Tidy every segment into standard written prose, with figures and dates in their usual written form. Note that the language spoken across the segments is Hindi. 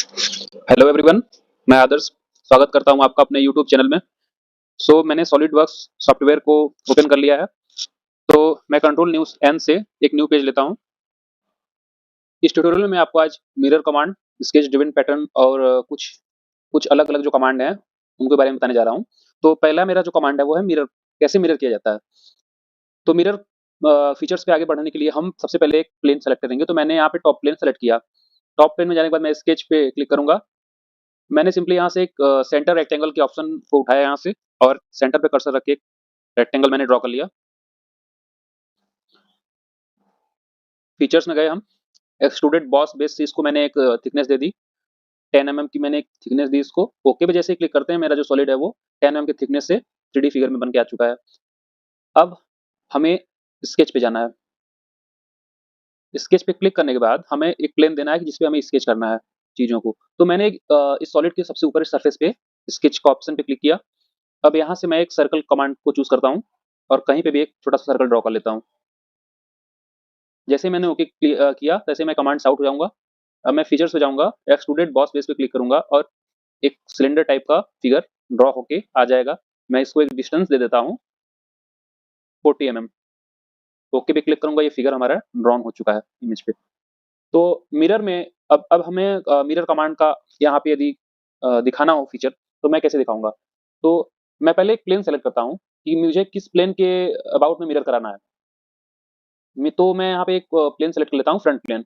हेलो एवरीवन, मैं आदर्श स्वागत करता हूं आपका अपने यूट्यूब चैनल में। मैंने सॉलिडवर्क्स सॉफ्टवेयर को ओपन कर लिया है। तो मैं कंट्रोल न्यूज़ एन से एक न्यू पेज लेता हूं। इस ट्यूटोरियल में मैं आपको आज mirror command, sketch driven pattern और कुछ कुछ अलग अलग जो कमांड हैं उनके बारे में बताने जा रहा हूं। तो पहला मेरा जो कमांड है वो है मिरर। कैसे मिरर किया जाता है? तो मिरर फीचर्स पे आगे बढ़ने के लिए हम सबसे पहले एक प्लेन सेलेक्ट करेंगे। तो मैंने यहाँ पे टॉप प्लेन सेलेक्ट किया। टॉप प्लेन में जाने के बाद मैं स्केच पे क्लिक करूंगा। मैंने सिंपली यहाँ से एक सेंटर रेक्टेंगल के ऑप्शन को उठाया यहाँ से, और सेंटर पे कर्सर रख के एक रेक्टेंगल मैंने ड्रॉ कर लिया। फीचर्स में गए हम, एक्सट्रूडेड बॉस बेस से इसको मैंने एक थिकनेस दे दी, 10 mm की मैंने एक थिकनेस दी इसको। ओके पे जैसे ही क्लिक करते हैं मेरा जो सॉलिड है वो 10 mm की थिकनेस से 3D फिगर में बन के आ चुका है। अब हमें स्केच पे जाना है। स्केच पे क्लिक करने के बाद हमें एक प्लेन देना है कि जिसपे हमें स्केच करना है चीजों को। तो मैंने इस सॉलिड के सबसे ऊपर सरफेस पे स्केच का ऑप्शन पे क्लिक किया। अब यहाँ से मैं एक सर्कल कमांड को चूज करता हूँ और कहीं पे भी एक छोटा सा सर्कल ड्रॉ कर लेता हूँ। जैसे मैंने ओके किया तैसे मैं कमांड्स आउट हो जाऊंगा। अब मैं फीचर्स पे जाऊंगा, एक्सट्रूडेड बॉस बेस पे क्लिक करूंगा और एक सिलेंडर टाइप का फिगर ड्रॉ होके आ जाएगा। मैं इसको एक डिस्टेंस दे देता हूँ 40 mm। ओके पे क्लिक करूंगा, ये फिगर हमारा ड्रॉन हो चुका है इमेज पे। तो मिरर में अब हमें मिरर कमांड का यहाँ पे यदि दिखाना हो फीचर तो मैं कैसे दिखाऊंगा? तो मैं पहले एक प्लेन सेलेक्ट करता हूँ कि मुझे किस प्लेन के अबाउट में मिरर कराना है। तो मैं यहाँ पे एक प्लेन सेलेक्ट कर लेता हूँ, फ्रंट प्लेन।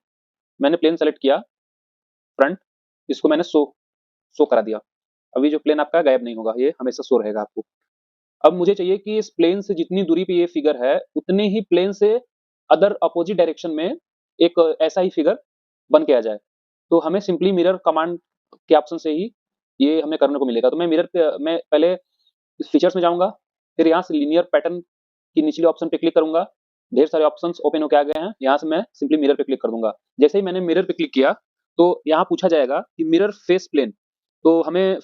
मैंने प्लेन सेलेक्ट किया फ्रंट, इसको मैंने शो करा दिया। अभी जो प्लेन आपका गायब नहीं होगा, ये हमेशा शो रहेगा आपको। अब मुझे चाहिए कि इस प्लेन से जितनी दूरी पे ये फिगर है उतने ही प्लेन से अदर अपोजिट डायरेक्शन में एक ऐसा ही फिगर बन के आ जाए। तो हमें सिंपली मिरर कमांड के ऑप्शन से ही ये हमें करने को मिलेगा। तो मैं मिरर पे मैं पहले इस फीचर्स में जाऊंगा, फिर यहाँ से लीनियर पैटर्न की निचले ऑप्शन पे क्लिक करूंगा। ढेर सारे ऑप्शंस ओपन होके आ गए हैं, यहाँ से मैं सिंपली मिरर पे क्लिक कर दूंगा। जैसे ही मैंने मिरर पे क्लिक किया तो यहाँ पूछा जाएगा कि मिरर फेस प्लेन। तो हमें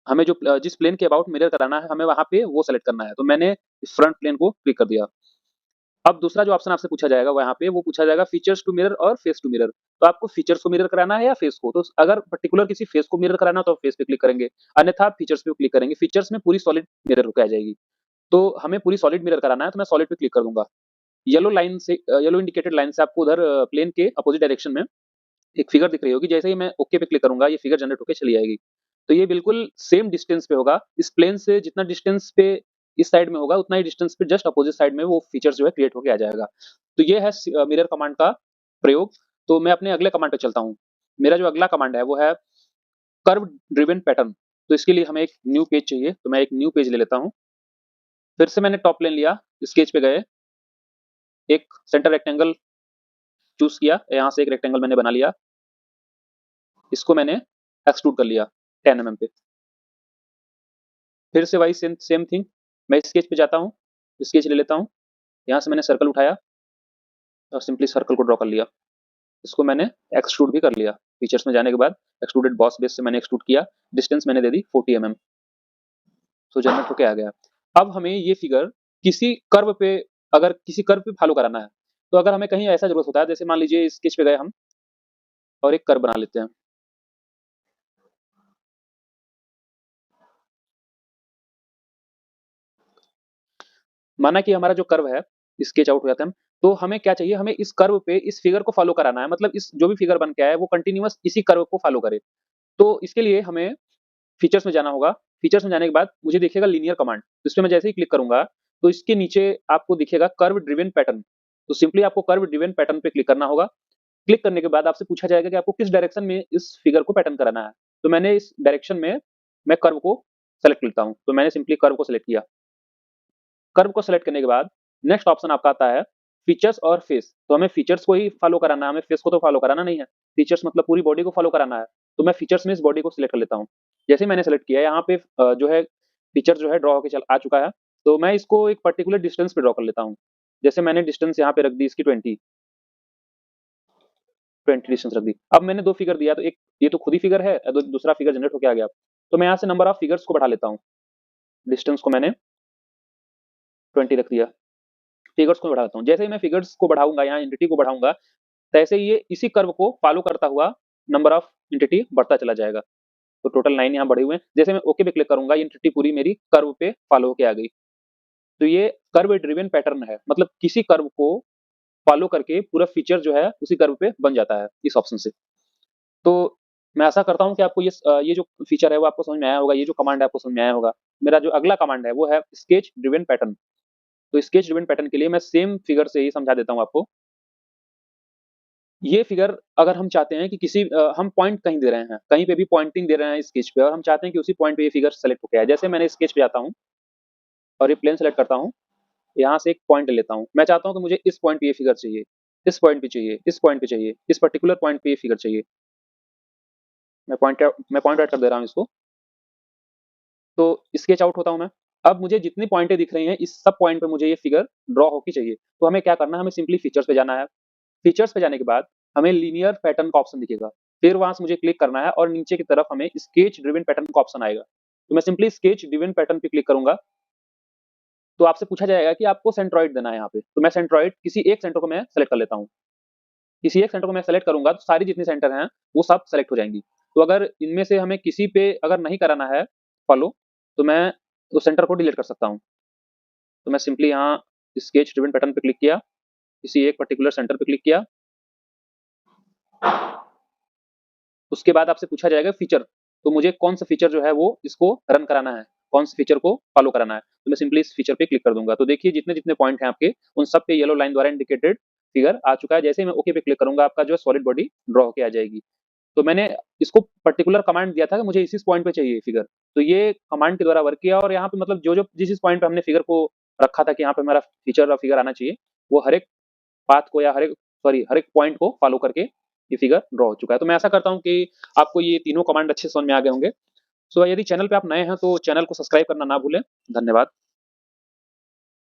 हमें जो जिस प्लेन के अबाउट मिरर कराना है हमें वहां पे वो सेलेक्ट करना है। तो मैंने फ्रंट प्लेन को क्लिक कर दिया। अब दूसरा जो ऑप्शन आपसे पूछा जाएगा वहां पे वो पूछा जाएगा फीचर्स टू मिरर और फेस टू मिरर। तो आपको फीचर्स को मिरर कराना है या फेस को? तो अगर पर्टिकुलर किसी फेस को मिरर कराना है तो फेस पे क्लिक करेंगे, अन्यथा आप फीचर्स पे क्लिक करेंगे। फीचर्स में पूरी सॉलिड मिरर होकर आ जाएगी। तो हमें पूरी सॉलिड मिरर कराना है तो मैं सॉलिड पे क्लिक कर दूंगा। येलो लाइन से, येलो इंडिकेटेड लाइन से आपको उधर प्लेन के अपोजिट डायरेक्शन में एक फिगर दिख रही होगी। जैसे ही मैं ओके पे क्लिक करूंगा ये फिगर जनरेट होकर चली आएगी। तो ये बिल्कुल सेम डिस्टेंस पे होगा। इस प्लेन से जितना डिस्टेंस पे इस साइड में होगा उतना ही डिस्टेंस पे जस्ट अपोजिट साइड में वो फीचर जो है क्रिएट होके आ जाएगा। तो ये है मिरर कमांड का प्रयोग। तो मैं अपने अगले कमांड पे चलता हूँ। मेरा जो अगला कमांड है वो है कर्व ड्रिवन पैटर्न। तो इसके लिए हमें एक न्यू पेज चाहिए, तो मैं एक न्यू पेज ले लेता हूँ। फिर से मैंने टॉप प्लेन लिया, स्केच पे गए, एक सेंटर रेक्टेंगल चूज किया। यहाँ से एक रेक्टेंगल मैंने बना लिया, इसको मैंने एक्सट्रूड कर लिया 10 mm पे। फिर से वही सेम सेम थिंग, मैं स्केच पे जाता हूँ, स्केच ले लेता हूँ। यहाँ से मैंने सर्कल उठाया और सिंपली सर्कल को ड्रॉ कर लिया। इसको मैंने एक्सट्रूड भी कर लिया। फीचर्स में जाने के बाद एक्सट्रूडेड बॉस बेस से मैंने एक्सट्रूड किया, डिस्टेंस मैंने दे दी 40 mm। तो जनरेट होके आ गया। अब हमें ये फिगर किसी कर्व पे, अगर किसी कर्व पे फॉलो कराना है तो अगर हमें कहीं ऐसा जरूरत होता है, जैसे मान लीजिए स्केच पे गए हम और एक कर्व बना लेते हैं। माना कि हमारा जो कर्व है स्केच आउट हो जाता है, तो हमें क्या चाहिए? हमें इस कर्व पे इस फिगर को फॉलो कराना है। मतलब इस जो भी फिगर बन के आए वो कंटिन्यूअस इसी कर्व को फॉलो करे। तो इसके लिए हमें फीचर्स में जाना होगा। फीचर्स में जाने के बाद मुझे दिखेगा लीनियर कमांड, तो इस पे मैं जैसे ही क्लिक करूंगा तो इसके नीचे आपको दिखेगा कर्व ड्रिवन पैटर्न। तो सिंपली आपको कर्व ड्रिवन पैटर्न पे क्लिक करना होगा। क्लिक करने के बाद आपसे पूछा जाएगा कि आपको किस डायरेक्शन में इस फिगर को पैटर्न कराना है। तो मैंने इस डायरेक्शन में मैं कर्व को सेलेक्ट लेता हूँ। तो मैंने सिंपली कर्व को सेलेक्ट किया। कर्व को सेलेक्ट करने के बाद नेक्स्ट ऑप्शन आपका आता है फीचर्स और फेस। तो हमें फीचर्स को ही फॉलो कराना है, हमें फेस को तो फॉलो कराना नहीं है। फीचर्स मतलब पूरी बॉडी को फॉलो कराना है। तो मैं फीचर्स में इस बॉडी को सिलेक्ट कर लेता हूँ। जैसे मैंने सेलेक्ट किया, यहाँ पे जो है फीचर जो है ड्रॉ होकर चल आ चुका है। तो मैं इसको एक पर्टिकुलर डिस्टेंस पे ड्रॉ कर लेता हूँ। जैसे मैंने डिस्टेंस यहाँ पे रख दी इसकी 20 डिस्टेंस रख दी। अब मैंने दो फिगर दिया, तो एक ये तो खुद ही फिगर है, दूसरा फिगर जनरेट होकर आ गया। तो मैं यहाँ से नंबर ऑफ फिगर्स को बढ़ा लेता हूँ। डिस्टेंस को मैंने 20 रख दिया। फिगर्स को बढ़ाता हूँ। जैसे ही मैं फिगर्स को बढ़ाऊंगा, यहाँ एंटिटी को बढ़ाऊंगा, तैसे ये इसी कर्व को फॉलो करता हुआ नंबर ऑफ एंटिटी बढ़ता चला जाएगा। तो टोटल 9 यहाँ बढ़े हुए हैं। जैसे मैं ओके पे क्लिक करूंगा, ये एंटिटी पूरी मेरी कर्व पे फॉलो होके आ गई। तो ये कर्व ड्रिवन पैटर्न है, मतलब किसी कर्व को फॉलो करके पूरा फीचर जो है उसी कर्व पे बन जाता है इस ऑप्शन से। तो मैं आशा करता हूँ कि आपको ये जो फीचर है वो आपको समझ में आया होगा, ये जो कमांड है आपको समझ में आया होगा। मेरा जो अगला कमांड है वो है स्केच ड्रिवन पैटर्न। तो स्केच ड्रिवन पैटर्न के लिए मैं सेम फिगर से ही समझा देता हूँ आपको। ये फिगर अगर हम चाहते हैं कि हम पॉइंट कहीं दे रहे हैं, कहीं पे भी पॉइंटिंग दे रहे हैं स्केच पे, और हम चाहते हैं कि उसी पॉइंट पे ये फिगर सेलेक्ट होके आए। जैसे मैंने स्केच पे जाता हूँ और ये प्लेन सेलेक्ट करता हूँ, यहाँ से एक पॉइंट ले लेता हूँ। मैं चाहता हूँ कि मुझे इस पॉइंट पे ये फिगर चाहिए, इस पॉइंट पे चाहिए, इस पॉइंट पे चाहिए, इस पर्टिकुलर पॉइंट पे ये फिगर चाहिए। मैं पॉइंट आउट कर दे रहा हूँ इसको। तो स्केच आउट होता हूँ मैं। अब मुझे जितनी पॉइंटें दिख रही हैं, इस सब पॉइंट पे मुझे ये फिगर ड्रॉ होके चाहिए। तो हमें क्या करना है, हमें सिंपली फीचर्स पे जाना है। फीचर्स पे जाने के बाद हमें लीनियर पैटर्न का ऑप्शन दिखेगा। फिर वहां से मुझे क्लिक करना है और नीचे की तरफ हमें स्केच ड्रिवन पैटर्न का ऑप्शन आएगा। तो मैं सिंपली स्केच ड्रिवन पैटर्न पे क्लिक करूंगा। तो आपसे पूछा जाएगा कि आपको सेंट्रॉइड देना है यहाँ पे। तो मैं सेंट्रॉइड किसी एक सेंटर को मैं सेलेक्ट कर लेता हूँ। किसी एक सेंटर को मैं सेलेक्ट करूंगा तो सारी जितनी सेंटर हैं वो सब सेलेक्ट हो जाएंगी। तो अगर इनमें से हमें किसी पे अगर नहीं कराना है फॉलो, तो मैं उस सेंटर को डिलीट कर सकता हूँ। तो मैं सिंपली यहाँ स्केच ड्रिवन पैटर्न पे क्लिक किया, किसी एक पर्टिकुलर सेंटर पे क्लिक किया। उसके बाद आपसे पूछा जाएगा फीचर। तो मुझे कौन सा फीचर जो है वो इसको रन कराना है, कौन से फीचर को फॉलो कराना है। तो मैं सिंपली इस फीचर पे क्लिक कर दूंगा। तो देखिए जितने जितने पॉइंट हैं आपके, उन सब पे येलो लाइन द्वारा इंडिकेटेड फिगर आ चुका है। जैसे ही मैं ओके पे क्लिक करूंगा, आपका जो है सॉलिड बॉडी ड्रॉ होके आ जाएगी। तो मैंने इसको पर्टिकुलर कमांड दिया था कि मुझे इस पॉइंट पे चाहिए फिगर। तो ये कमांड के द्वारा वर्क किया, और यहाँ पे मतलब जो जो जिस पॉइंट पे हमने फिगर को रखा था कि यहाँ पे हमारा फीचर और फिगर आना चाहिए, वो हर एक पाथ को या हर एक पॉइंट को फॉलो करके ये फिगर ड्रॉ हो चुका है। तो मैं ऐसा करता हूँ कि आपको ये तीनों कमांड अच्छे समझ में आ गए होंगे। सो यदि चैनल पे आप नए हैं तो चैनल को सब्सक्राइब करना ना भूलें। धन्यवाद।